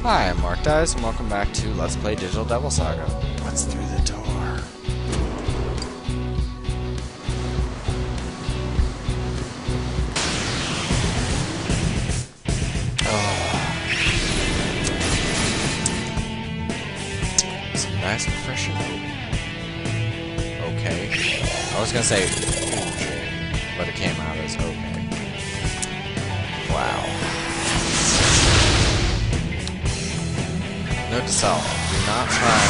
Hi, I'm Mark Dice, and welcome back to Let's Play Digital Devil Saga. What's through the door? Oh. Some nice refreshing. Okay. I was gonna say okay, but it came out as okay. Wow. Note to self, do not try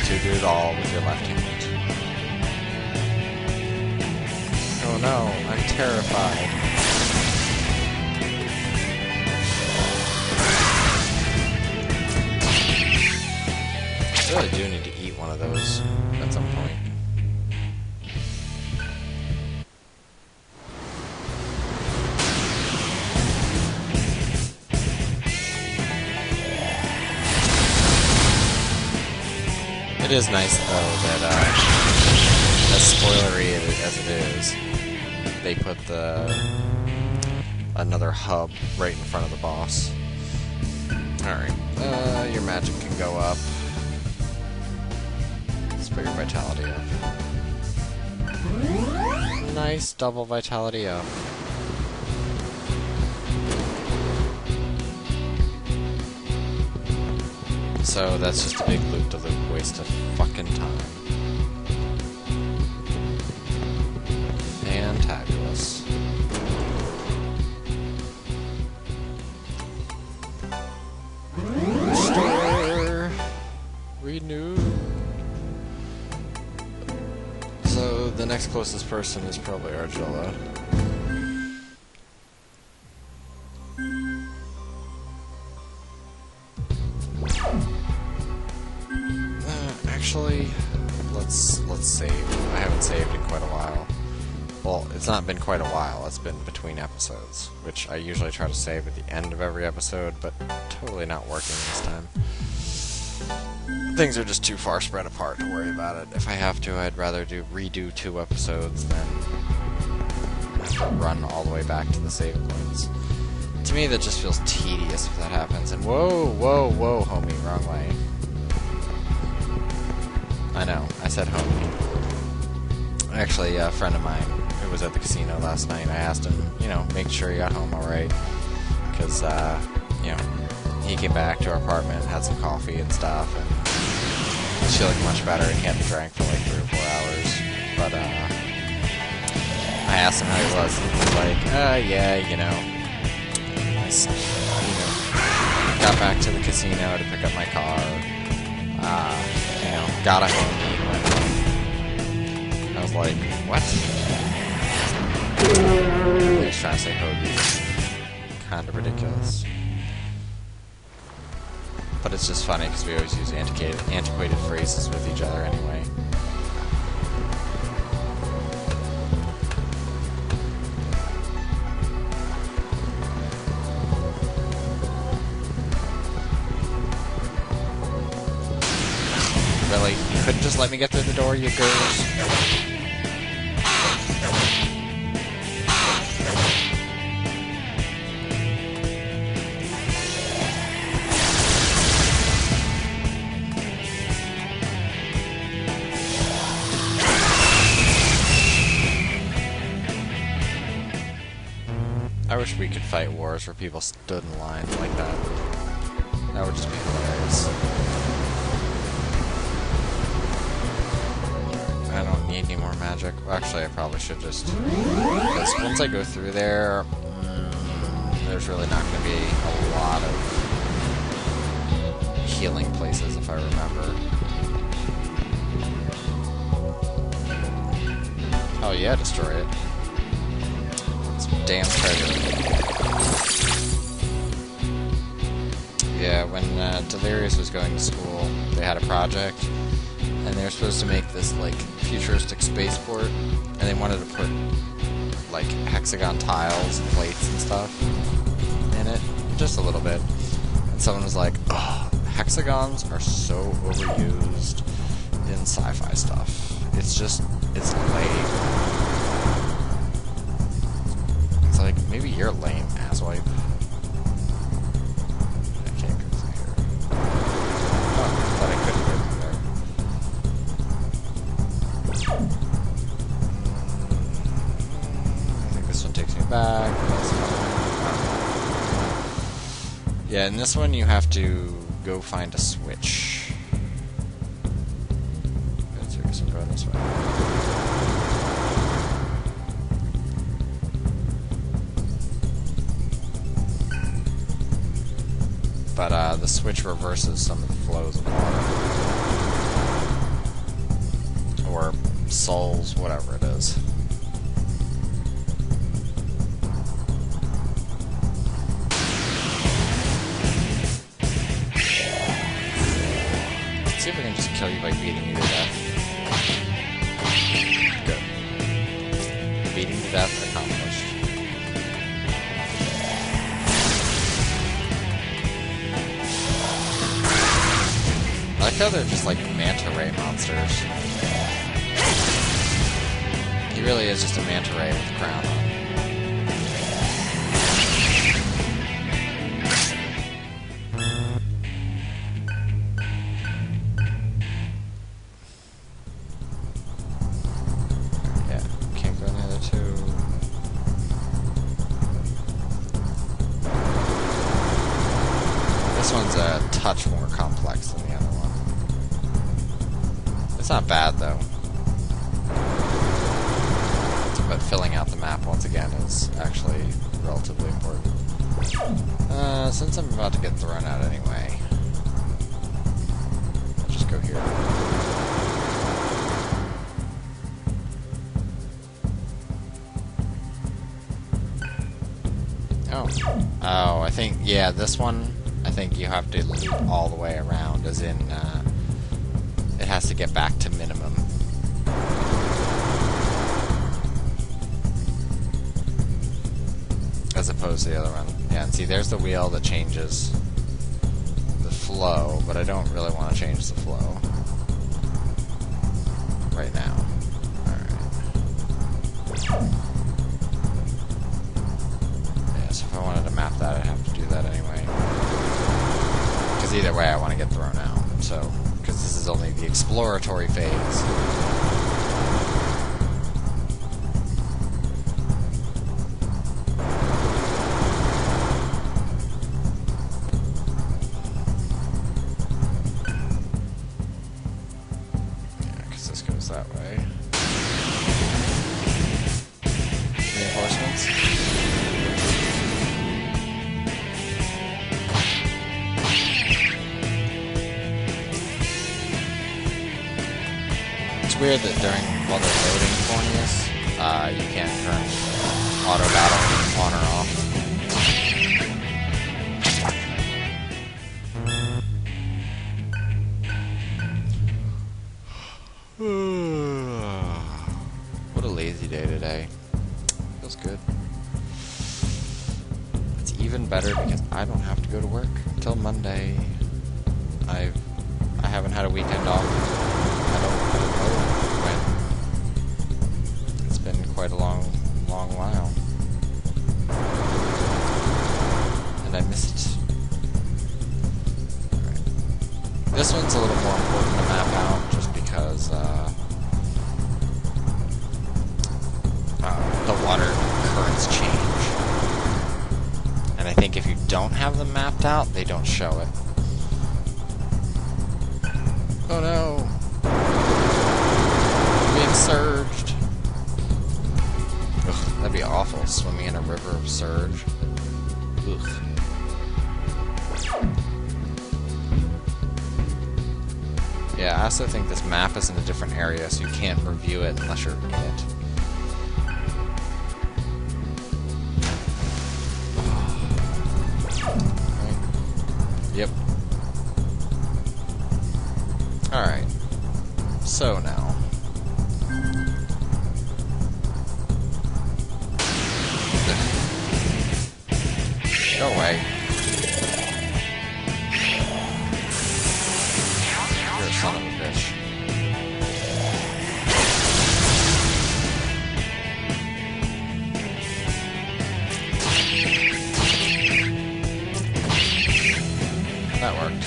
to do it all with your left hand. Oh no, I'm terrified. I really do need to eat one of those at some point. It is nice, though, that, as spoilery as it is, they put another hub right in front of the boss. Alright, your magic can go up. Let's put your vitality up. Nice double vitality up. So that's just a big loop-de-loop waste of fucking time. Fantabulous. Restore. Renew. So the next closest person is probably Argilla. Actually, let's save. I haven't saved in quite a while. Well, it's not been quite a while. It's been between episodes, which I usually try to save at the end of every episode, but totally not working this time. Things are just too far spread apart to worry about it. If I have to, I'd rather redo 2 episodes than have to run all the way back to the save points. To me, that just feels tedious if that happens. And whoa, homie, wrong way. I know, I said homie. Actually, a friend of mine who was at the casino last night, I asked him, make sure he got home alright. Because, he came back to our apartment, had some coffee and stuff, and was feeling much better, and he hadn't drank for like 3 or 4 hours. But, I asked him how he was, and he was like, yeah, got back to the casino to pick up my car, got a homie and went home. I was like, what? He was trying to say hoagie. Kind of ridiculous. But it's just funny because we always use antiquated phrases with each other anyway. Really? You couldn't just let me get through the door, you girls? I wish we could fight wars where people stood in lines like that. That would just be hilarious. I don't need any more magic. Well, actually, I probably should just... Because once I go through there, there's really not going to be a lot of healing places, if I remember. Oh yeah, destroy it. It's damn treasure. Yeah, when Delirious was going to school, they had a project, and they were supposed to make this, like, futuristic spaceport, and they wanted to put, like, hexagon tiles and plates and stuff in it, just a little bit. And someone was like, oh, hexagons are so overused in sci-fi stuff. It's lame. It's like, maybe you're lame, asswipe. I can't back. That's fine. Yeah, in this one you have to go find a switch. Okay, so I guess I'm going this way. But the switch reverses some of the flows of water. Or souls, whatever it is. Let's see if I can just kill you by beating you to death. Good. Beating to death accomplished. I like how they're just like manta ray monsters. He really is just a manta ray with a crown on. Yeah, can't go in the other two. This one's a touch more complex than the other one. It's not bad though. But filling out the map once again is actually relatively important. Since I'm about to get thrown out anyway, I'll just go here. Oh, I think, yeah, this one, I think you have to loop all the way around, as in, it has to get back to minimum. As opposed to the other one. Yeah, and see, there's the wheel that changes the flow, but I don't really want to change the flow right now. Alright. Yeah, so if I wanted to map that, I'd have to do that anyway. Because either way, I want to get thrown out. So, because this is only the exploratory phase. That way. Reinforcements. It's weird that while they're loading Corneus, you can't turn auto battle on or off. What a lazy day today. Feels good. It's even better because I don't have to go to work until Monday. I haven't had a weekend off. I don't know when. It's been quite a long while. And I miss it. Alright. This one's a little more important to map out just because the water currents change. And I think if you don't have them mapped out, they don't show it. Oh no! I'm being surged! Ugh, that'd be awful, swimming in a river of surge. Ugh. Yeah, I also think this map is in a different area, so you can't review it unless you're in it. Yep. Alright. So now. Go away. You're a son of a bitch. That worked.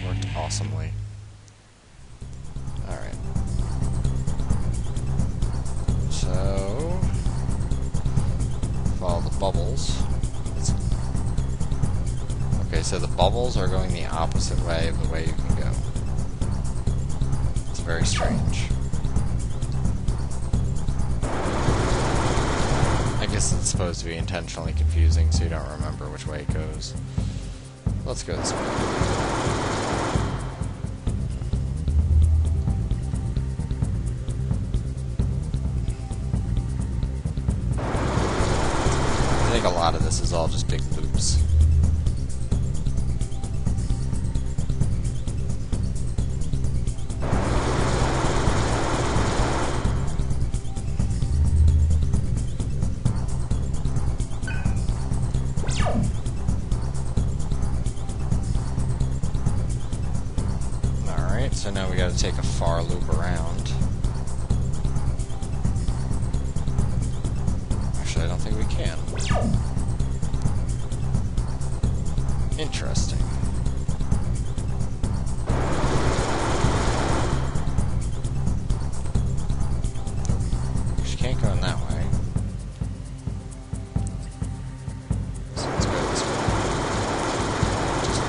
Worked awesomely. Alright. So... Okay, so the bubbles are going the opposite way of the way you can go. It's very strange. I guess it's supposed to be intentionally confusing so you don't remember which way it goes. Let's go this way. I think a lot of this is all just big loops. Alright, so now we gotta take a far loop around. Actually, I don't think we can. Interesting. She can't go in that way. So let's go this way. Just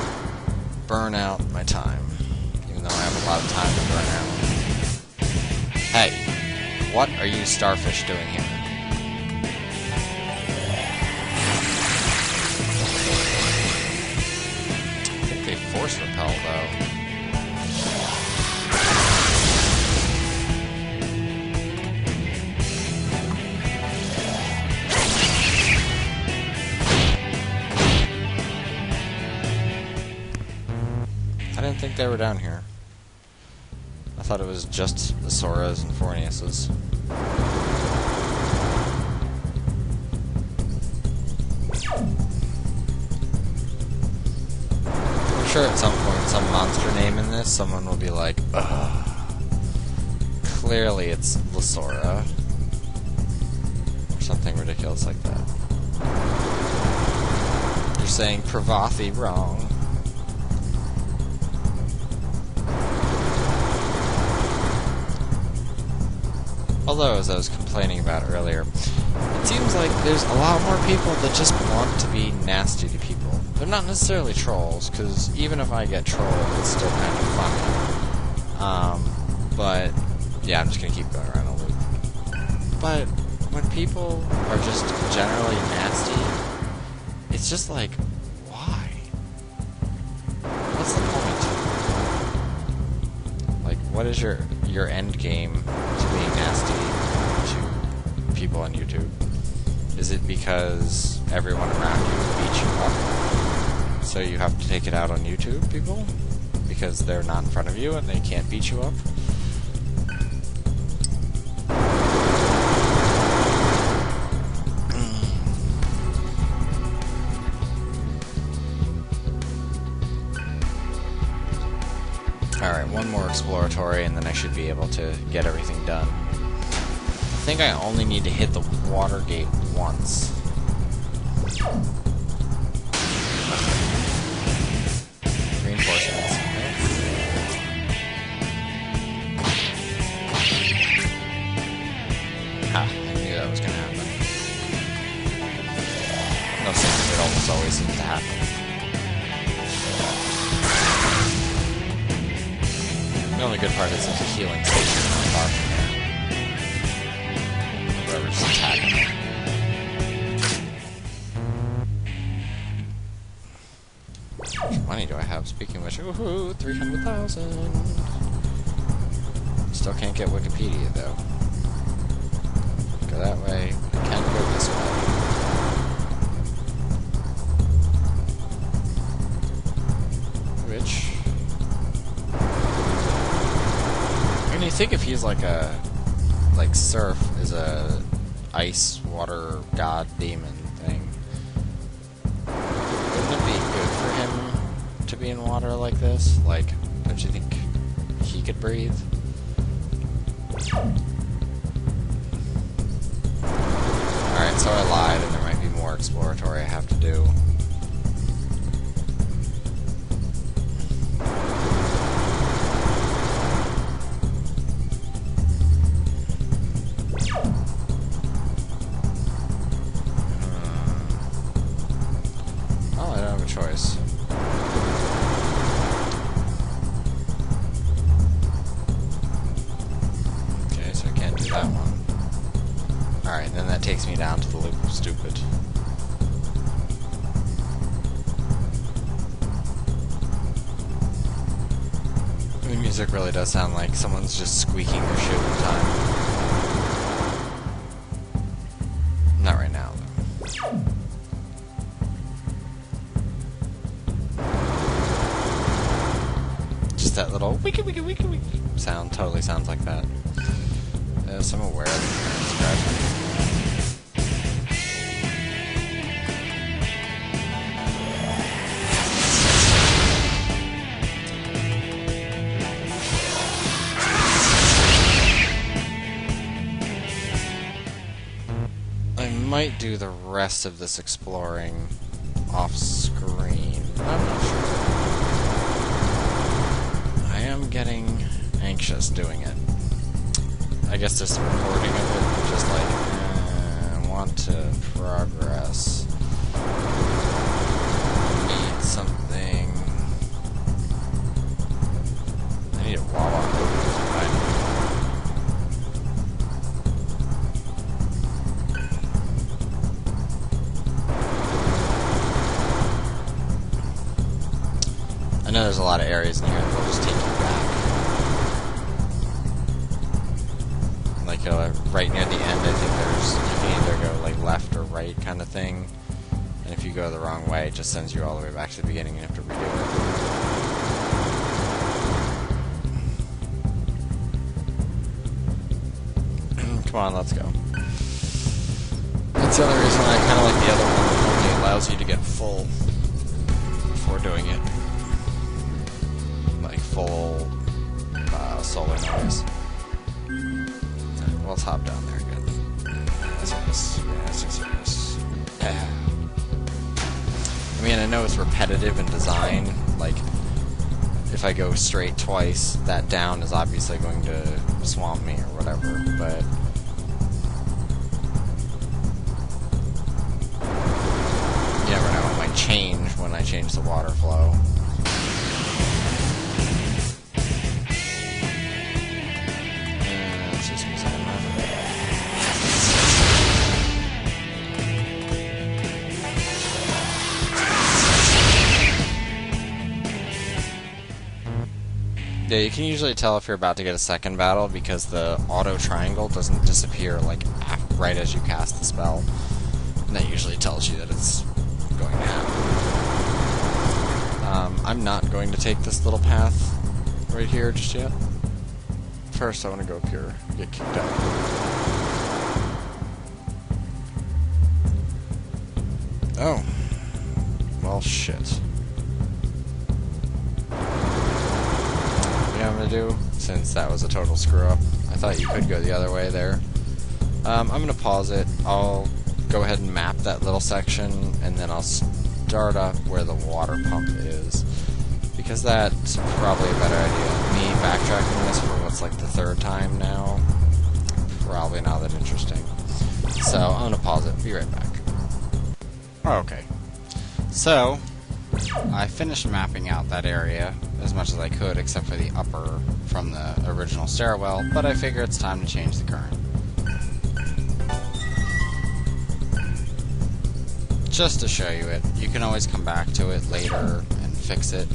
burn out my time. Even though I have a lot of time to burn out. Hey, what are you starfish doing here? Force repel, though. I didn't think they were down here. I thought it was just the Soras and Forniuses. I'm sure at some point, some monster name in this, someone will be like, ugh. Clearly it's Lasora. Or something ridiculous like that. You're saying Pravathi wrong. Although, as I was complaining about earlier, it seems like there's a lot more people that just want to be nasty to people. They're not necessarily trolls, because even if I get trolled, it's still kind of funny. But, yeah, I'm just going to keep going around a loop. But when people are just generally nasty, it's just like, why? What's the point? Like, what is your end game to being nasty to people on YouTube? Is it because everyone around you beats you up? So you have to take it out on YouTube people? Because they're not in front of you and they can't beat you up? Alright, one more exploratory and then I should be able to get everything done. I think I only need to hit the water gate once. Reinforcements. Ha, I knew that was going to happen. No sense, it almost always seems to happen. The only good part is there's a healing station not far from there. Whoever's attacking it. How much money do I have? Speaking of which, woohoo, 300,000. Still can't get Wikipedia though. Go that way. I can't go this way. Which? And you think if he's like a, like Surf is a ice water god demon thing, wouldn't it be good for him to be in water like this? Like, don't you think he could breathe? Alright, so I lied and there might be more exploratory I have to do. Choice. music really does sound like someone's just squeaking their shoe all the time. Not right now, though. Just that little wiki wiki wiki wiki sound totally sounds like that. So I'm aware of the scratching. I might do the rest of this exploring off screen. I'm not sure. I am getting anxious doing it. I guess just the recording of it, just like, I want to progress. Need something. I need a Wawa. I know there's a lot of areas in here that will just take you back. Like right near the end, I think there's, you can either go like left or right kind of thing. And if you go the wrong way, it just sends you all the way back to the beginning and you have to redo it. Come on, let's go. That's the other reason why I kind of like the other one, which only allows you to get full before doing it. Full solar noise. Well, let's hop down there. Good. Yes. Yeah. I mean, I know it's repetitive in design. Like, if I go straight twice, that down is obviously going to swamp me or whatever. But you never know. It might change when I change the water flow. Yeah, you can usually tell if you're about to get a second battle because the auto triangle doesn't disappear like right as you cast the spell. And that usually tells you that it's going to happen. I'm not going to take this little path right here just yet. First, I want to go up here and get kicked out. Oh. Well, shit. I'm gonna do, since that was a total screw up. I thought you could go the other way there. I'm gonna pause it. I'll go ahead and map that little section, and then I'll start up where the water pump is, because that's probably a better idea. Me backtracking this for what's like the third time now, probably not that interesting. So I'm gonna pause it. Be right back. Okay. So I finished mapping out that area as much as I could, except for the upper from the original stairwell, but I figure it's time to change the current. Just to show you it, you can always come back to it later and fix it,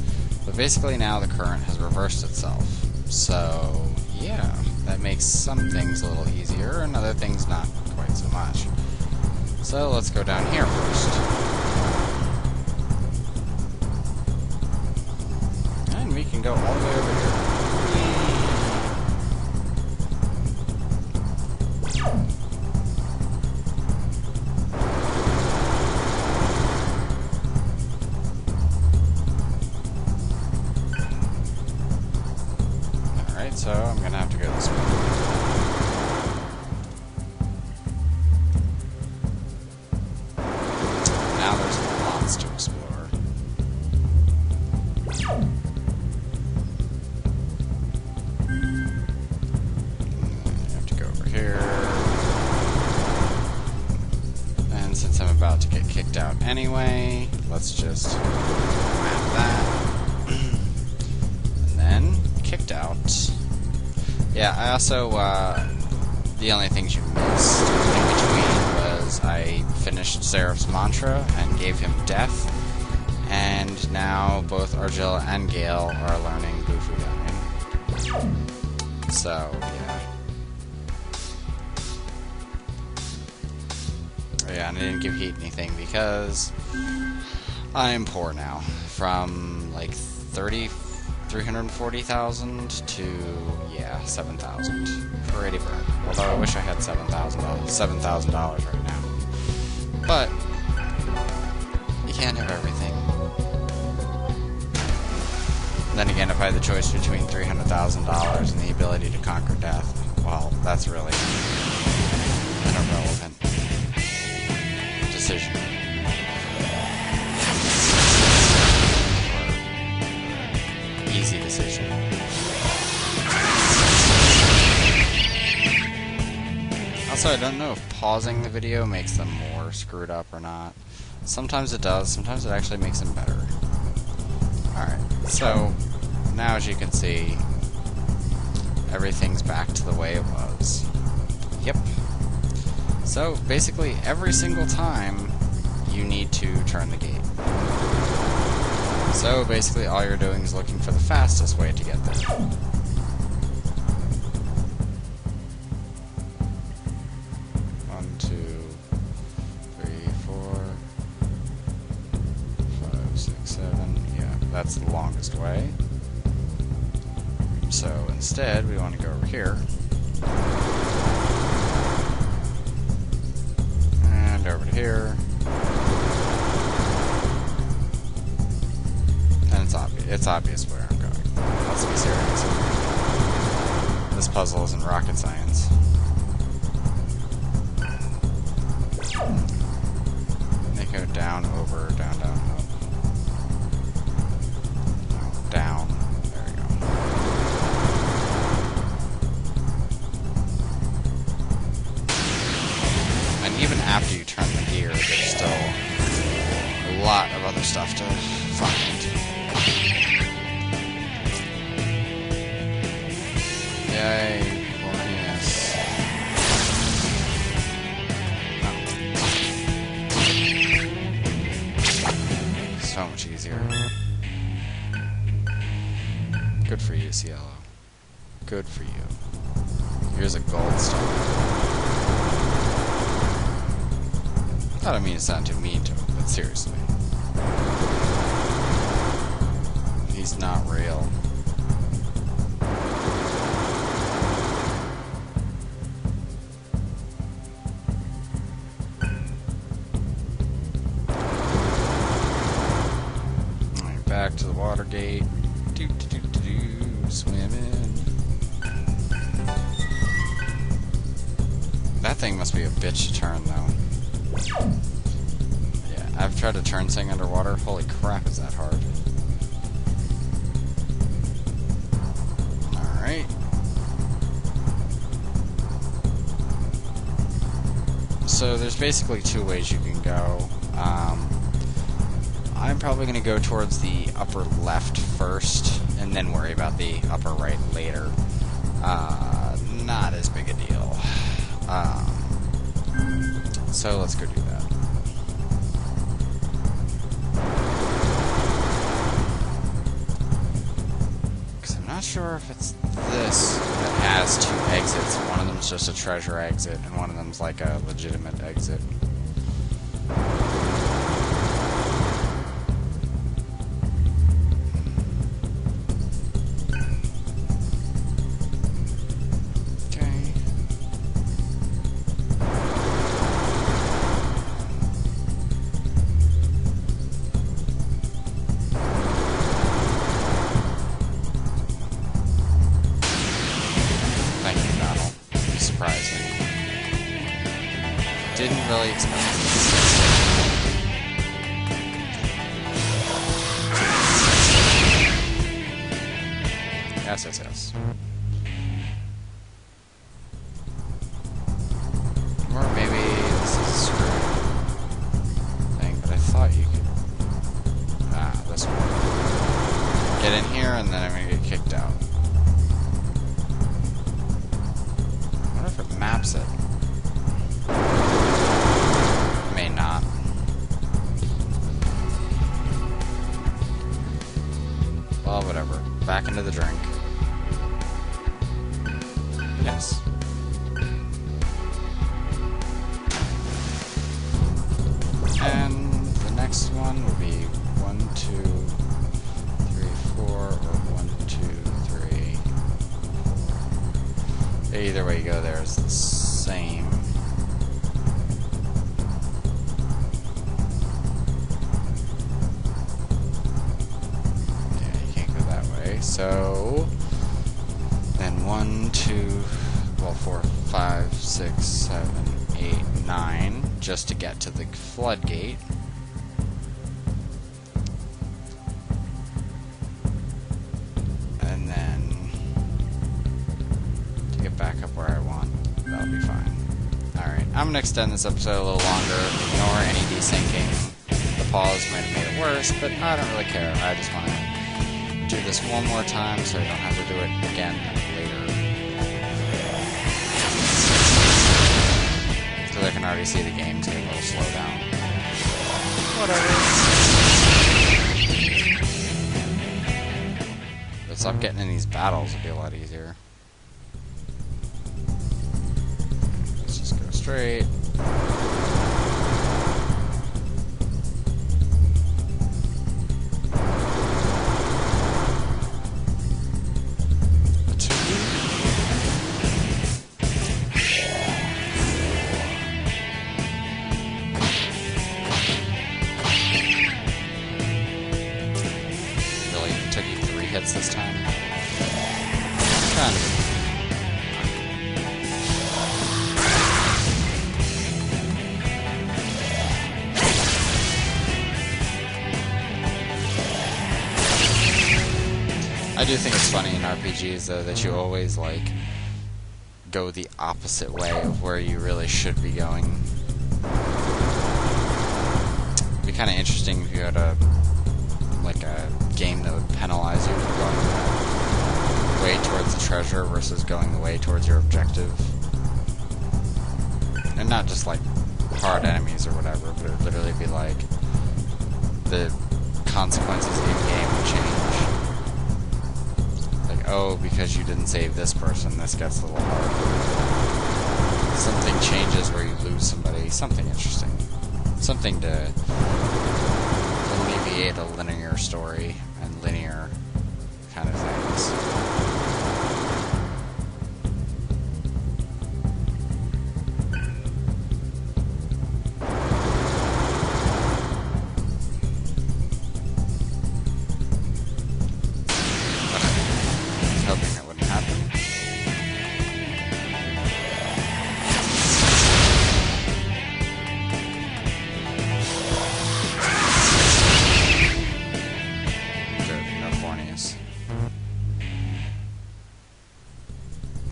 but basically now the current has reversed itself. So, yeah, that makes some things a little easier, and other things not quite so much. So let's go down here first. We can go all the way over here. Alright, so I'm gonna have to go this way. Now there's lots to explore. About to get kicked out anyway. Let's just map that. And then, kicked out. Yeah, I also, the only things you missed in between was I finished Seraph's mantra and gave him death, and now both Argilla and Gale are learning Bufudying. So, yeah. Oh, yeah, and I didn't give Heat anything because I am poor now. From like 340,000 to, yeah, 7,000. Pretty broke. Although I wish I had $7,000 right now. But you can't have everything. Then again, if I had the choice between $300,000 and the ability to conquer death, well, that's really an irrelevant decision. Or easy decision. Also, I don't know if pausing the video makes them more screwed up or not. Sometimes it does, sometimes it actually makes them better. Alright, so now as you can see, everything's back to the way it was. Yep. So basically every single time you need to turn the gate. So basically all you're doing is looking for the fastest way to get there. 1, 2, 3, 4, 5, 6, 7. Yeah, that's the longest way. So instead, we want to go over here. And over to here. And it's obvious where I'm going. Let's be serious. This puzzle isn't rocket science. They go down, over, down, down, up. No, down. There we go. And even after you turn the gear, there's still a lot of other stuff to find. Yay, glorious. Oh. So much easier. Good for you, Cielo. Good for you. Here's a gold star. I don't mean to sound too mean to him, but seriously. He's not real. Alright, back to the water gate. Swimming. That thing must be a bitch to turn, though. Yeah, I've tried to turn thing underwater. Holy crap, is that hard. Alright. So there's basically two ways you can go. I'm probably going to go towards the upper left first, and then worry about the upper right later. Not as big a deal. So let's go do that. Because I'm not sure if it's this that has two exits. One of them's just a treasure exit, and one of them's like a legitimate exit. Didn't really expect it. Yes, yes, yes. Or maybe this is a screw thing, but I thought you could... Ah, this one. Get in here, and then I'm gonna get kicked out. I wonder if it maps it. May not. Well, whatever. Back into the drink. Yes. And the next one will be 1, 2, 3, 4, or 1, 2, 3, 4. Either way you go there is the same. Yeah, you can't go that way. So then 1, 2, well, 4, 5, 6, 7, 8, 9, just to get to the floodgate. And then to get back up where I want, that'll be fine. Alright, I'm going to extend this episode a little longer, ignore any desyncing. The pause might have made it worse, but I don't really care. I just want to do this one more time so I don't have to do it again later. Because I can already see the game's getting a little slow down. Whatever. But stop getting in these battles, it'll be a lot easier. Let's just go straight. This time. Kind of. I do think it's funny in RPGs though that you always like go the opposite way of where you really should be going. It'd be kind of interesting if you had a game that would penalize you for going the way towards the treasure versus going the way towards your objective. And not just like hard enemies or whatever, but it would literally be like the consequences in-game would change. Like, oh, because you didn't save this person, this gets a little hard. Something changes where you lose somebody, something interesting. Something to alleviate a linear story and linear kind of things. But I was hoping that wouldn't happen.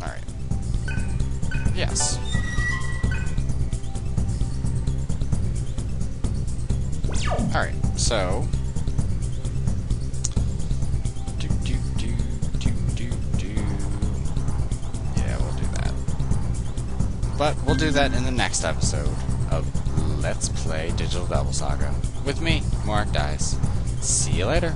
Alright. Yes. Alright, so... Yeah, we'll do that. But we'll do that in the next episode of Let's Play Digital Devil Saga. With me, Mark Dice. See you later.